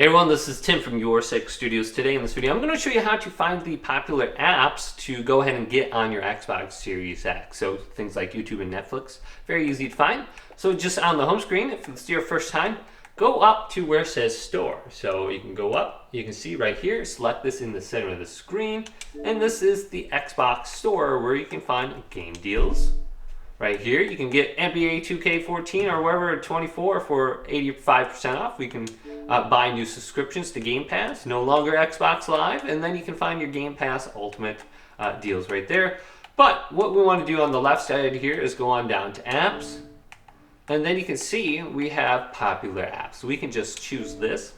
Hey everyone, this is Tim from YourSixStudios. Today in this video, I'm going to show you how to find the popular apps to go ahead and get on your Xbox Series X. So things like YouTube and Netflix, very easy to find. So just on the home screen, if it's your first time, go up to where it says Store. So you can go up, you can see right here, select this in the center of the screen, and this is the Xbox Store where you can find game deals. Right here, you can get NBA 2K14 or wherever 24 for 85% off. We can buy new subscriptions to Game Pass, no longer Xbox Live, and then you can find your Game Pass Ultimate deals right there. But what we want to do on the left side here is go on down to Apps, and then you can see we have popular apps. So we can just choose this,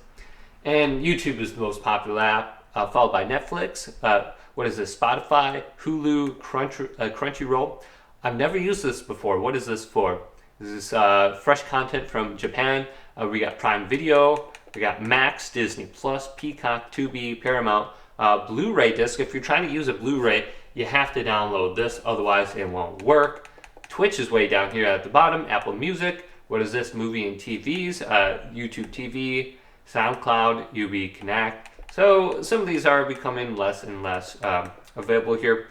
and YouTube is the most popular app, followed by Netflix. What is this? Spotify, Hulu, Crunchyroll. I've never used this before. What is this for? This is fresh content from Japan. We got Prime Video. We got Max, Disney Plus, Peacock, Tubi, Paramount, Blu-ray disc. If you're trying to use a Blu-ray, you have to download this, otherwise it won't work. Twitch is way down here at the bottom. Apple Music. What is this? Movie and TVs. YouTube TV, SoundCloud, UB Connect. So some of these are becoming less and less available here.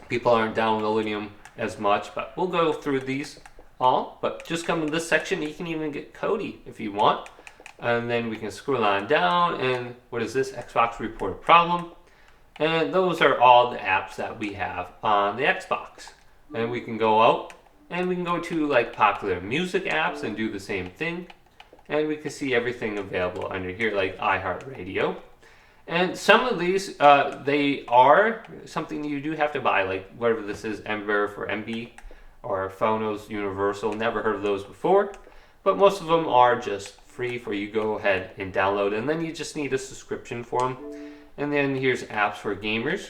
People aren't downloading them as much, but we'll go through these all. But just come to this section, you can even get Cody if you want. And then we can scroll on down, and what is this? Xbox Report a Problem. And those are all the apps that we have on the Xbox. And we can go out, and we can go to like popular music apps and do the same thing. And we can see everything available under here, like iHeartRadio. And some of these, they are something you do have to buy, like whatever this is, Ember for MB, or Phonos Universal. Never heard of those before, but most of them are just free for you. Go ahead and download, and then you just need a subscription for them. And then here's apps for gamers.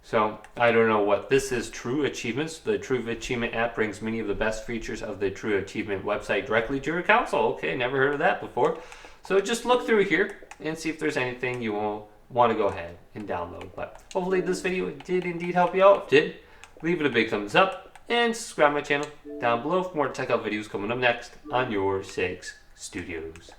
So I don't know what this is. True Achievements. The True Achievement app brings many of the best features of the True Achievement website directly to your console. Okay, never heard of that before. So just look through here and see if there's anything you will want to go ahead and download. But hopefully this video did indeed help you out. If it did, leave it a big thumbs up and subscribe to my channel down below for more tech out videos coming up next on Your Six Studios.